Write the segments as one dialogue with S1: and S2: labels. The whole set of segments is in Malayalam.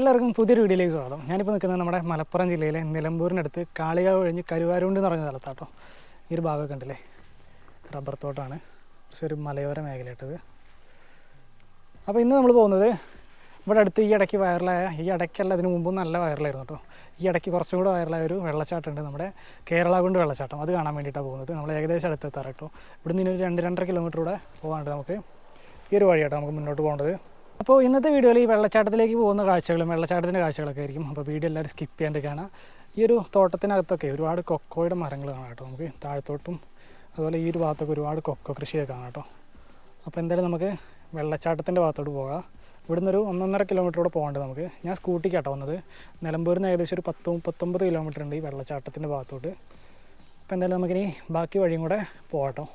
S1: എല്ലാവർക്കും പുതിയൊരു വീഡിയോയിലേക്ക് സ്വാഗതം. ഞാനിപ്പോൾ നിൽക്കുന്നത് നമ്മുടെ മലപ്പുറം ജില്ലയിലെ നിലമ്പൂരിനടുത്ത് കാളികാവ് കഴിഞ്ഞ് കരുവാരുണ്ട് എന്ന് പറഞ്ഞ സ്ഥലത്താട്ടോ. ഈ ഒരു ഭാഗമൊക്കെ ഉണ്ടല്ലേ, റബ്ബർ തോട്ടമാണ്, കുറച്ചൊരു മലയോര മേഖലയായിട്ടത്. അപ്പോൾ ഇന്ന് നമ്മൾ പോകുന്നത് ഇവിടെ അടുത്ത് ഈ ഇടയ്ക്ക് വൈറലായ, ഈ ഇടയ്ക്കല്ല ഇതിന് മുമ്പും നല്ല വൈറലായിരുന്നു കേട്ടോ. ഈ ഇടയ്ക്ക് കുറച്ചും കൂടെ വൈറലായ ഒരു വെള്ളച്ചാട്ടമുണ്ട്, നമ്മുടെ കേരളകുണ്ട് വെള്ളച്ചാട്ടം. അത് കാണാൻ വേണ്ടിയിട്ടാണ് പോകുന്നത്. നമ്മൾ ഏകദേശം അടുത്തെത്താറ് കേട്ടോ. ഇവിടെ നിന്ന് 2-2.5 കിലോമീറ്റർ കൂടെ പോകാണ്ട് നമുക്ക് ഈ ഒരു വഴിയാട്ടോ നമുക്ക് മുന്നോട്ട് പോകേണ്ടത്. അപ്പോൾ ഇന്നത്തെ വീഡിയോയിൽ ഈ വെള്ളച്ചാട്ടത്തിലേക്ക് പോകുന്ന കാഴ്ചകളും വെള്ളച്ചാട്ടത്തിൻ്റെ കാഴ്ചകളൊക്കെ ആയിരിക്കും. അപ്പോൾ വീഡിയോ എല്ലാവരും സ്കിപ്പ് ചെയ്യാണ്ട് കാണാം. ഈ ഒരു തോട്ടത്തിനകത്തൊക്കെ ഒരുപാട് കൊക്കോയുടെ മരങ്ങൾ കാണാം കേട്ടോ. നമുക്ക് താഴത്തോട്ടും അതുപോലെ ഈ ഒരു ഭാഗത്തൊക്കെ ഒരുപാട് കൊക്കോ കൃഷിയൊക്കെ കാണാം കേട്ടോ. അപ്പോൾ എന്തായാലും നമുക്ക് വെള്ളച്ചാട്ടത്തിൻ്റെ ഭാഗത്തോട്ട് പോകാം. ഇവിടുന്ന് ഒരു 1.5 കിലോമീറ്റർ കൂടെ പോകേണ്ടത് നമുക്ക്. ഞാൻ സ്കൂട്ടിക്കാട്ടോ വന്നത്. നിലമ്പൂരിൽ നിന്ന് ഏകദേശം ഒരു 10-39 കിലോമീറ്റർ ഉണ്ട് ഈ വെള്ളച്ചാട്ടത്തിൻ്റെ ഭാഗത്തോട്ട്. അപ്പോൾ എന്തായാലും നമുക്കിനി ബാക്കി വഴിയും കൂടെ പോകാട്ടോ.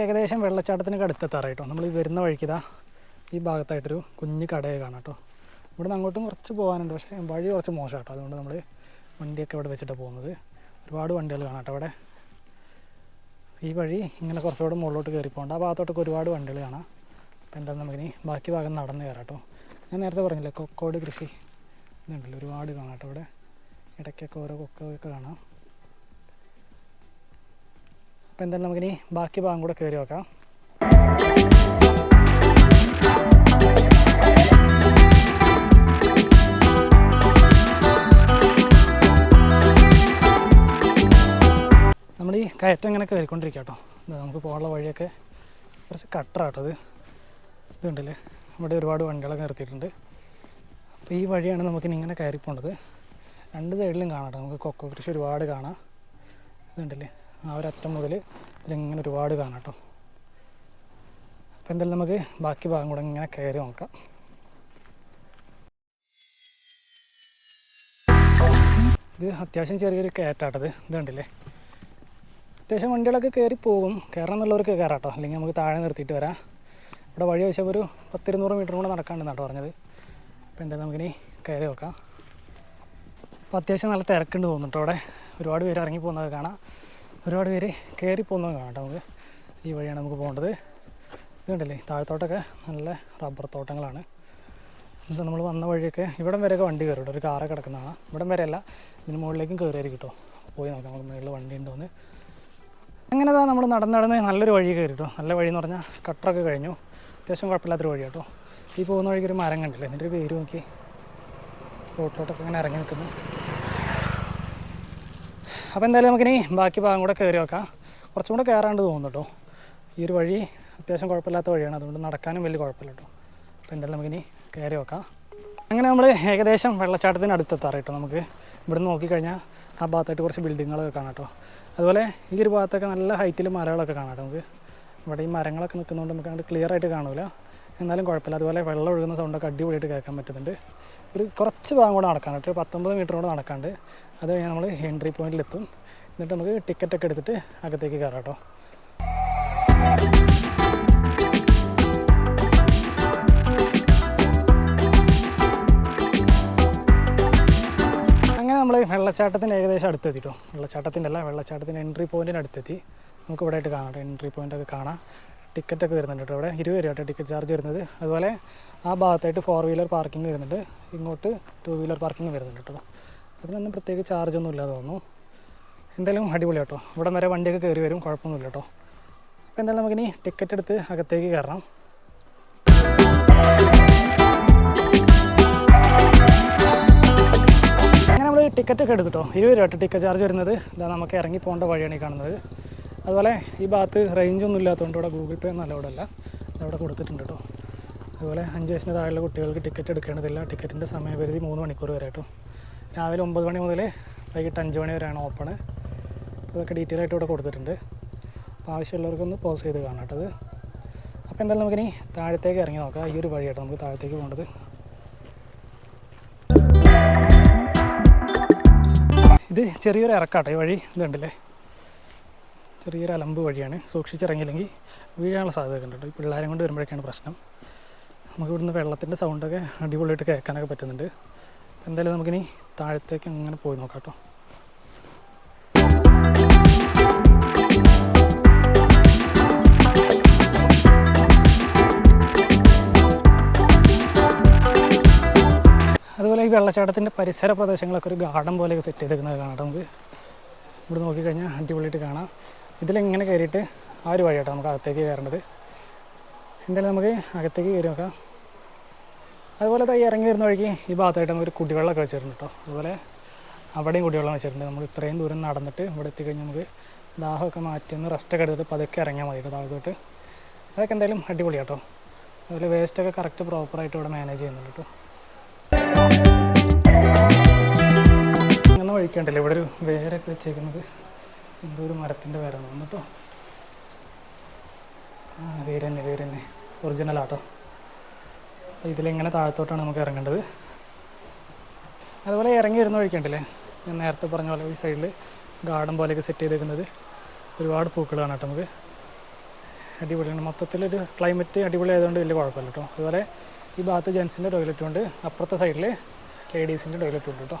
S1: ഏകദേശം വെള്ളച്ചാട്ടത്തിനൊക്കെ അടുത്തെത്താറായിട്ടോ. നമ്മൾ ഈ വരുന്ന വഴിക്കിതാ ഈ ഭാഗത്തായിട്ടൊരു കുഞ്ഞ് കടയെ കാണാം കേട്ടോ. ഇവിടെ നിന്ന് അങ്ങോട്ടും കുറച്ച് പോകാനുണ്ട്, പക്ഷേ വഴി കുറച്ച് മോശം കേട്ടോ. അതുകൊണ്ട് നമ്മൾ വണ്ടിയൊക്കെ ഇവിടെ വെച്ചിട്ടാണ് പോകുന്നത്. ഒരുപാട് വണ്ടികൾ കാണാം കേട്ടോ ഇവിടെ. ഈ വഴി ഇങ്ങനെ കുറച്ചുകൂടെ മുകളിലോട്ട് കയറി പോകേണ്ട. ആ ഭാഗത്തോട്ടൊക്കെ ഒരുപാട് വണ്ടികൾ കാണാം. അപ്പോൾ എന്തായാലും നമുക്കിനി ബാക്കി ഭാഗം നടന്ന് കയറാം കേട്ടോ. ഞാൻ നേരത്തെ പറഞ്ഞില്ലേ കൊക്കോയുടെ കൃഷി ഇതുണ്ടല്ലോ, ഒരുപാട് കാണാം കേട്ടോ ഇവിടെ. ഇടയ്ക്കൊക്കെ ഓരോ കൊക്കോയൊക്കെ കാണാം. അപ്പോൾ എന്തായാലും നമുക്കിനി ബാക്കി ഭാഗം കൂടെ കയറി നോക്കാം. നമ്മൾ ഈ കയറ്റം ഇങ്ങനെ കയറിക്കൊണ്ടിരിക്കുക കേട്ടോ. നമുക്ക് പോകാനുള്ള വഴിയൊക്കെ കുറച്ച് കട്ടറാട്ടോ. ഇതുണ്ടല്ലേ, ഇവിടെ ഒരുപാട് വണ്ടികളൊക്കെ നിർത്തിയിട്ടുണ്ട്. അപ്പോൾ ഈ വഴിയാണ് നമുക്കിനി ഇങ്ങനെ കയറി പോകേണ്ടത്. 2 സൈഡിലും കാണാം കേട്ടോ. നമുക്ക് കൊക്കോ കൃഷി ഒരുപാട് കാണാം. ഇതുണ്ടല്ലേ, ആ ഒരറ്റം മുതൽ ഇതിലിങ്ങനെ ഒരുപാട് കാണാം കേട്ടോ. അപ്പോൾ എന്തായാലും നമുക്ക് ബാക്കി ഭാഗം കൂടെ ഇങ്ങനെ കയറി നോക്കാം. ഇത് അത്യാവശ്യം ചെറിയൊരു കയറ്റാട്ടത്. ഇത് കണ്ടില്ലേ, അത്യാവശ്യം വണ്ടികളൊക്കെ കയറി പോകും. കയറണം എന്നുള്ളവർക്ക് കയറാം കേട്ടോ, അല്ലെങ്കിൽ നമുക്ക് താഴെ നിർത്തിയിട്ട് വരാം. ഇവിടെ വഴി വെച്ചാൽ ഒരു 10-200 മീറ്റർ കൂടെ നടക്കാണ്ടെന്നാട്ടോ പറഞ്ഞത്. അപ്പോൾ എന്തായാലും നമുക്കിനി കയറി നോക്കാം. അപ്പോൾ അത്യാവശ്യം നല്ല തിരക്കുണ്ട് തോന്നുന്നുട്ടോ. അവിടെ ഒരുപാട് പേര് ഇറങ്ങി പോകുന്നതൊക്കെ കാണാം, ഒരുപാട് പേര് കയറി പോകുന്നത് കാണാം കേട്ടോ. നമുക്ക് ഈ വഴിയാണ് നമുക്ക് പോകേണ്ടത്. ഇതുണ്ടല്ലേ, താഴത്തോട്ടൊക്കെ നല്ല റബ്ബർ തോട്ടങ്ങളാണ്. ഇത് നമ്മൾ വന്ന വഴിയൊക്കെ ഇവിടം വരെയൊക്കെ വണ്ടി കയറി കേട്ടോ. ഒരു കാറൊക്കെ കിടക്കുന്നതാണ്. ഇവിടം വരെയല്ല, ഇതിന് മുകളിലേക്കും കയറിയായിരിക്കും കേട്ടോ. പോയി നോക്കാം നമുക്ക് മുകളിൽ വണ്ടി ഉണ്ടോയെന്ന്. അങ്ങനെ നമ്മൾ നടന്ന് നല്ലൊരു വഴി കയറി കേട്ടോ. നല്ല വഴി എന്ന് പറഞ്ഞാൽ കട്ടറൊക്കെ കഴിഞ്ഞു, അത്യാവശ്യം കുഴപ്പമില്ലാത്തൊരു വഴി കേട്ടോ. ഈ പോകുന്ന വഴിക്ക് ഒരു മരം കണ്ടില്ലേ, എന്നിട്ട് പേര് നോക്കി റോട്ടിലോട്ടൊക്കെ ഇങ്ങനെ ഇറങ്ങി നിൽക്കുന്നു. അപ്പോൾ എന്തായാലും നമുക്കിനി ബാക്കി ഭാഗം കൂടെ കയറി നോക്കാം. കുറച്ചും കൂടെ കയറാണ്ട് തോന്നുന്നു കേട്ടോ. ഈ ഒരു വഴി അത്യാവശ്യം കുഴപ്പമില്ലാത്ത വഴിയാണ്, അതുകൊണ്ട് നടക്കാനും വലിയ കുഴപ്പമില്ല കേട്ടോ. അപ്പോൾ എന്തായാലും നമുക്കിനി കയറി നോക്കാം. അങ്ങനെ നമ്മൾ ഏകദേശം വെള്ളച്ചാട്ടത്തിന് അടുത്തെത്താറ് കേട്ടോ. നമുക്ക് ഇവിടുന്ന് നോക്കിക്കഴിഞ്ഞാൽ ആ ഭാഗത്തായിട്ട് കുറച്ച് ബിൽഡിങ്ങുകളൊക്കെ കാണാം കേട്ടോ. അതുപോലെ ഈ ഒരു ഭാഗത്തൊക്കെ നല്ല ഹൈറ്റിൽ മരങ്ങളൊക്കെ കാണാം കേട്ടോ. നമുക്ക് ഇവിടെ ഈ മരങ്ങളൊക്കെ നിൽക്കുന്നതുകൊണ്ട് നമുക്ക് അങ്ങോട്ട് ക്ലിയർ ആയിട്ട് കാണില്ല, എന്നാലും കുഴപ്പമില്ല. അതുപോലെ വെള്ളം ഒഴുകുന്ന സൗണ്ടൊക്കെ അടിപൊളിയായിട്ട് കേൾക്കാൻ പറ്റുന്നുണ്ട്. ഒരു കുറച്ച് ഭാഗം കൂടെ നടക്കാൻ കേട്ടോ, 19 മീറ്റർ കൂടെ നടക്കാണ്ട്. അത് കഴിഞ്ഞാൽ നമ്മൾ എൻട്രി പോയിന്റിലെത്തും. എന്നിട്ട് നമുക്ക് ടിക്കറ്റൊക്കെ എടുത്തിട്ട് അകത്തേക്ക് കയറാം കേട്ടോ. അങ്ങനെ നമ്മൾ വെള്ളച്ചാട്ടത്തിൻ്റെ ഏകദേശം അടുത്തെത്തിട്ടോ. വെള്ളച്ചാട്ടത്തിൻ്റെ എൻട്രി പോയിൻറ്റിന് അടുത്തെത്തി. നമുക്ക് ഇവിടെ ആയിട്ട് കാണാം, എൻട്രി പോയിൻ്റൊക്കെ കാണാം. ടിക്കറ്റൊക്കെ വരുന്നുണ്ട് കേട്ടോ. ഇവിടെ 20 രൂപ കേട്ടോ ടിക്കറ്റ് ചാർജ് വരുന്നത്. അതുപോലെ ആ ഭാഗത്തായിട്ട് 4 വീലർ പാർക്കിംഗ് വരുന്നുണ്ട്, ഇങ്ങോട്ട് 2 വീലർ പാർക്കിംഗ് വരുന്നുണ്ട് കേട്ടോ. അതിനൊന്നും പ്രത്യേക ചാർജൊന്നും ഇല്ലാതെ തോന്നുന്നു. എന്തായാലും അടിപൊളി കേട്ടോ. ഇവിടെ വരെ വണ്ടിയൊക്കെ കയറി വരും, കുഴപ്പമൊന്നുമില്ല കേട്ടോ. അപ്പോൾ എന്തായാലും നമുക്കിനി ടിക്കറ്റ് എടുത്ത് അകത്തേക്ക് കയറണം. അങ്ങനെ നമ്മൾ ടിക്കറ്റൊക്കെ എടുത്തിട്ടോ. 20 രൂപ കേട്ടോ ടിക്കറ്റ് ചാർജ് വരുന്നത്. ഇതാ നമുക്ക് ഇറങ്ങി പോകേണ്ട വഴിയാണ് ഈ കാണുന്നത്. അതുപോലെ ഈ ഭാഗത്ത് റേഞ്ചൊന്നും ഇല്ലാത്തതുകൊണ്ട് ഇവിടെ ഗൂഗിൾ പേ ഒന്നും അലൗഡ് അല്ല, അതവിടെ കൊടുത്തിട്ടുണ്ട് കേട്ടോ. അതുപോലെ 5 വയസ്സിന് താഴെയുള്ള കുട്ടികൾക്ക് ടിക്കറ്റ് എടുക്കേണ്ടതില്ല. ടിക്കറ്റിൻ്റെ സമയപരിധി 3 മണിക്കൂർ വരെ കേട്ടോ. രാവിലെ 9 മണി മുതൽ വൈകിട്ട് 5 മണി വരെയാണ് ഓപ്പണ്. അതൊക്കെ ഡീറ്റെയിൽ ആയിട്ട് ഇവിടെ കൊടുത്തിട്ടുണ്ട്. അപ്പോൾ ആവശ്യമുള്ളവർക്കൊന്ന് പോസ് ചെയ്ത് കാണാം കേട്ടത്. അപ്പോൾ എന്തായാലും നമുക്കിനി താഴത്തേക്ക് ഇറങ്ങി നോക്കാം. ഈ ഒരു വഴിയാട്ടോ നമുക്ക് താഴത്തേക്ക് പോകേണ്ടത്. ഇത് ചെറിയൊരു ഇറക്കാട്ടോ ഈ വഴി. ഇതുണ്ടല്ലേ, ചെറിയൊരു അലമ്പ് വഴിയാണ്. സൂക്ഷിച്ചിറങ്ങിയില്ലെങ്കിൽ വീഴാനുള്ള സാധ്യത ഉണ്ട് കേട്ടോ. ഈ പിള്ളേരെ കൊണ്ട് വരുമ്പോഴൊക്കെയാണ് പ്രശ്നം. നമുക്ക് ഇവിടുന്ന് വെള്ളത്തിൻ്റെ സൗണ്ടൊക്കെ അടിപൊളിയായിട്ട് കേൾക്കാനൊക്കെ പറ്റുന്നുണ്ട്. എന്തായാലും നമുക്കിനി താഴത്തേക്ക് അങ്ങനെ പോയി നോക്കാം കേട്ടോ. അതുപോലെ ഈ വെള്ളച്ചാട്ടത്തിൻ്റെ പരിസര പ്രദേശങ്ങളൊക്കെ ഒരു ഗാർഡൻ പോലെയൊക്കെ സെറ്റ് ചെയ്തേക്കുന്നത് കാണാം. നമുക്ക് ഇവിടെ നോക്കിക്കഴിഞ്ഞാൽ അടിപൊളിയായിട്ട് കാണാം. ഇതിലെങ്ങനെ കയറിയിട്ട് ആ ഒരു വഴിയാട്ടോ നമുക്ക് അകത്തേക്ക് കയറേണ്ടത്. എന്തായാലും നമുക്ക് അകത്തേക്ക് കയറി നോക്കാം. അതുപോലെ ഈ ഇറങ്ങി വരുന്ന വഴിക്ക് ഈ ഭാഗത്തായിട്ട് നമുക്കൊരു കുടിവെള്ളമൊക്കെ വെച്ചിട്ടുണ്ട് കേട്ടോ. അതുപോലെ അവിടെയും കുടിവെള്ളം വെച്ചിട്ടുണ്ട്. നമ്മൾ ഇത്രയും ദൂരം നടന്നിട്ട് ഇവിടെ എത്തിക്കഴിഞ്ഞാൽ നമുക്ക് ദാഹമൊക്കെ മാറ്റി ഒന്ന് റെസ്റ്റൊക്കെ എടുത്തിട്ട് പതുക്കെ ഇറങ്ങിയാൽ മതി കേട്ടോ താഴത്തോട്ട്. അതൊക്കെ എന്തായാലും അടിപൊളിയാട്ടോ. അതുപോലെ വേസ്റ്റൊക്കെ കറക്റ്റ് പ്രോപ്പറായിട്ട് ഇവിടെ മാനേജ് ചെയ്യുന്നുണ്ട് കേട്ടോ. അങ്ങനെ വഴിക്കണ്ടല്ലോ ഇവിടെ ഒരു വേരൊക്കെ വെച്ചേക്കുന്നത്. എന്തോ ഒരു മരത്തിൻ്റെ വേരാണ് കേട്ടോ. വേര് തന്നെ ഒറിജിനലാട്ടോ. അപ്പോൾ ഇതിലെങ്ങനെ താഴത്തോട്ടാണ് നമുക്ക് ഇറങ്ങേണ്ടത്. അതുപോലെ ഇറങ്ങി വരുന്ന വഴിക്കണ്ടല്ലേ ഞാൻ നേരത്തെ പറഞ്ഞ പോലെ ഈ സൈഡിൽ ഗാർഡൻ പോലെയൊക്കെ സെറ്റ് ചെയ്തേക്കുന്നത്. ഒരുപാട് പൂക്കളാണ് കേട്ടോ. നമുക്ക് അടിപൊളിയാണ്. മൊത്തത്തിലൊരു ക്ലൈമറ്റ് അടിപൊളി ആയതുകൊണ്ട് വലിയ കുഴപ്പമില്ല കേട്ടോ. അതുപോലെ ഈ ഭാഗത്ത് ജെൻസിൻ്റെ ടോയ്ലറ്റും ഉണ്ട്, അപ്പുറത്തെ സൈഡിൽ ലേഡീസിൻ്റെ ടോയ്ലറ്റും ഉണ്ട് കേട്ടോ.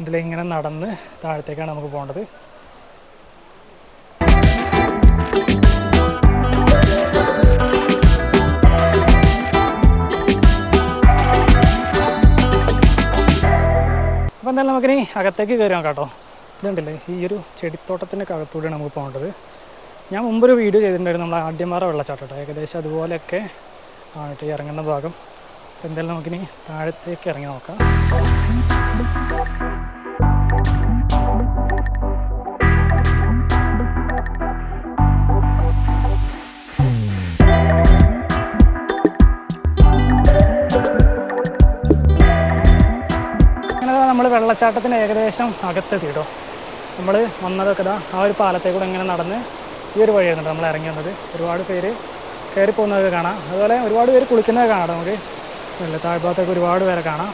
S1: ഇതിലിങ്ങനെ നടന്ന് താഴത്തേക്കാണ് നമുക്ക് പോകേണ്ടത്. അപ്പോൾ എന്തായാലും നമുക്കിനി അകത്തേക്ക് കയറി നോക്കാം കേട്ടോ. ഇതുണ്ടല്ലേ ഈ ഒരു ചെടിത്തോട്ടത്തിൻ്റെ അകത്തൂടെയാണ് നമുക്ക് പോകേണ്ടത്. ഞാൻ മുമ്പൊരു വീഡിയോ ചെയ്തിട്ടുണ്ടായിരുന്നു നമ്മൾ ആദ്യമാറ വെള്ളച്ചാട്ടം കേട്ടോ. ഏകദേശം അതുപോലെയൊക്കെ ആയിട്ട് ഇറങ്ങുന്ന ഭാഗം. എന്തായാലും നമുക്കിനി താഴത്തേക്ക് ഇറങ്ങി നോക്കാം. നമ്മൾ വെള്ളച്ചാട്ടത്തിന് ഏകദേശം അകത്തെത്തി കേട്ടോ. നമ്മൾ വന്നതൊക്കെ ആ ഒരു പാലത്തേക്കൂടെ ഇങ്ങനെ നടന്ന് ഈ ഒരു വഴിയായിരുന്നു നമ്മൾ ഇറങ്ങി വന്നത്. ഒരുപാട് പേര് കയറി പോകുന്നതൊക്കെ കാണാം. അതുപോലെ ഒരുപാട് പേര് കുളിക്കുന്നതൊക്കെ കാണാം. നമുക്ക് അല്ലേ താഴ്ഭാഗത്തേക്ക് ഒരുപാട് പേരെ കാണാം.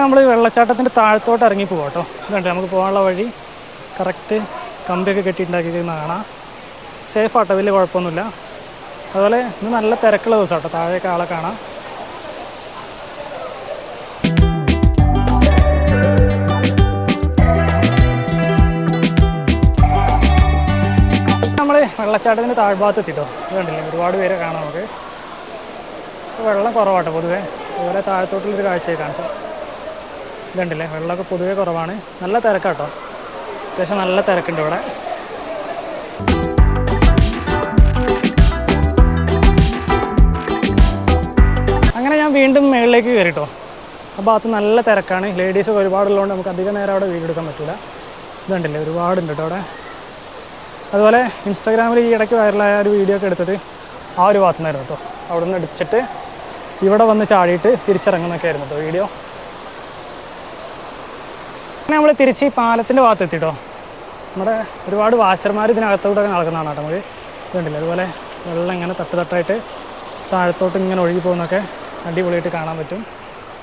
S1: നമ്മൾ വെള്ളച്ചാട്ടത്തിൻ്റെ താഴത്തോട്ട് ഇറങ്ങി പോകാം കേട്ടോ. ഇതുണ്ട് നമുക്ക് പോകാനുള്ള വഴി കറക്റ്റ് കമ്പിയൊക്കെ കെട്ടിയിട്ടുണ്ടാക്കിയിരിക്കുന്ന കാണാം. സേഫ് ആട്ടോ, വലിയ കുഴപ്പമൊന്നുമില്ല. അതുപോലെ ഇന്ന് നല്ല തിരക്കുള്ള ദിവസം കേട്ടോ. താഴേക്ക് ആളെ കാണാം. നമ്മൾ വെള്ളച്ചാട്ടത്തിൻ്റെ താഴ്ഭാഗത്ത് എത്തിട്ടോ. ഇതുണ്ടല്ലേ ഒരുപാട് പേരെ കാണാം നമുക്ക്. വെള്ളം കുറവാട്ടോ പൊതുവേ. അതുപോലെ താഴത്തോട്ടുള്ളൊരു കാഴ്ചയെ കാണിച്ചാൽ ഇതുണ്ടല്ലേ വെള്ളമൊക്കെ പൊതുവേ കുറവാണ്. നല്ല തിരക്കാട്ടോ, അത്യാവശ്യം നല്ല തിരക്കുണ്ട് ഇവിടെ. അങ്ങനെ ഞാൻ വീണ്ടും മുകളിലേക്ക് കയറിട്ടോ. ആ ഭാഗത്ത് നല്ല തിരക്കാണ്. ലേഡീസൊക്കെ ഒരുപാടുള്ളതുകൊണ്ട് നമുക്ക് അധികം നേരം അവിടെ വീഡിയോ എടുക്കാൻ പറ്റില്ല. ഇതുണ്ടല്ലേ ഒരുപാടുണ്ട് കേട്ടോ അവിടെ. അതുപോലെ ഇൻസ്റ്റാഗ്രാമിൽ ഈ ഇടയ്ക്ക് വൈറലായ ഒരു വീഡിയോ ഒക്കെ എടുത്തത് ആ ഒരു ഭാഗത്തു നിന്നായിരുന്നു കേട്ടോ. അവിടെ നിന്ന് അടിച്ചിട്ട് ഇവിടെ വന്ന് ചാടിയിട്ട് തിരിച്ചിറങ്ങുന്നൊക്കെ ആയിരുന്നു കേട്ടോ വീഡിയോ. അങ്ങനെ നമ്മൾ തിരിച്ച് ഈ പാലത്തിൻ്റെ ഭാഗത്ത് എത്തിട്ടോ. നമ്മുടെ ഒരുപാട് വാച്ചർമാർ ഇതിനകത്തോടെ നടക്കുന്നതാണ് കേട്ടോ. നമുക്ക് ഇതുണ്ടല്ലേ അതുപോലെ വെള്ളം ഇങ്ങനെ തട്ടായിട്ട് താഴത്തോട്ട് ഇങ്ങനെ ഒഴുകി പോകുന്നൊക്കെ അടിപൊളിയായിട്ട് കാണാൻ പറ്റും.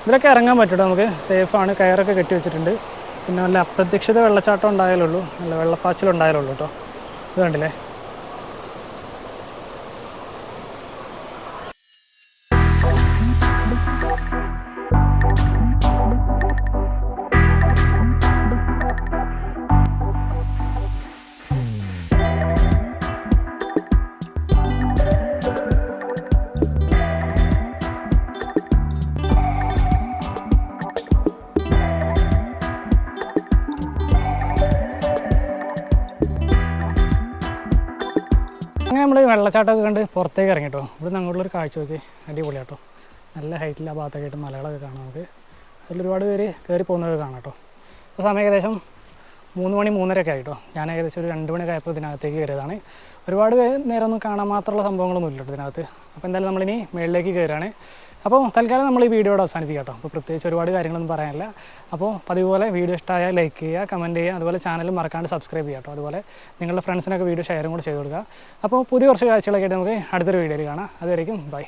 S1: ഇതിലൊക്കെ ഇറങ്ങാൻ പറ്റും. നമുക്ക് സേഫാണ്. കയറൊക്കെ കെട്ടി വെച്ചിട്ടുണ്ട്. പിന്നെ നല്ല അപ്രതീക്ഷിത വെള്ളച്ചാട്ടം ഉണ്ടായാലുള്ളൂ, നല്ല വെള്ളപ്പാച്ചിലുണ്ടായാലുള്ളൂ കേട്ടോ. ഇത് കണ്ടില്ലേ. അങ്ങനെ നമ്മൾ വെള്ളച്ചാട്ടമൊക്കെ കണ്ട് പുറത്തേക്ക് ഇറങ്ങിട്ടോ. ഇവിടെ നിന്ന് അങ്ങോട്ടുള്ളൊരു കാഴ്ച നോക്കി അടിപൊളിയാട്ടോ. നല്ല ഹൈറ്റിൽ ആ ഭാഗത്തൊക്കെ ആയിട്ട് മലകളൊക്കെ കാണാം നമുക്ക്. അതിൽ ഒരുപാട് പേര് കയറി പോകുന്നതൊക്കെ കാണാം കേട്ടോ. അപ്പോൾ സമയം ഏകദേശം 3 മണി 3:30 ആയിട്ടോ. ഞാൻ ഏകദേശം ഒരു 2 മണിയൊക്കെ ആയപ്പോൾ ഇതിനകത്തേക്ക് കയറിയതാണ്. ഒരുപാട് നേരമൊന്നും കാണാൻ മാത്രമുള്ള സംഭവങ്ങളൊന്നും ഇല്ല കേട്ടോ ഇതിനകത്ത്. അപ്പോൾ എന്തായാലും നമ്മളിനി മുകളിലേക്ക് കയറുകയാണ്. അപ്പോൾ തൽക്കാലം നമ്മൾ ഈ വീഡിയോയുടെ അവസാനിപ്പിക്കാം കേട്ടോ. അപ്പോൾ പ്രത്യേകിച്ച് ഒരുപാട് കാര്യങ്ങളൊന്നും പറയാനില്ല. അപ്പോൾ അതുപോലെ വീഡിയോ ഇഷ്ടമായാൽ ലൈക്ക് ചെയ്യുക, കമൻറ്റ് ചെയ്യുക, അതുപോലെ ചാനൽ മറക്കാണ്ട് സബ്സ്ക്രൈബ് ചെയ്യുക കേട്ടോ. അതുപോലെ നിങ്ങളുടെ ഫ്രണ്ട്സിനൊക്കെ വീഡിയോ ഷെയറും കൂടെ ചെയ്ത് കൊടുക്കുക. അപ്പോൾ പുതിയ കുറച്ച് കാഴ്ചകളൊക്കെ ആയിട്ട് നമുക്ക് അടുത്തൊരു വീഡിയോയിൽ കാണാം. അതുവരേക്കും ബൈ.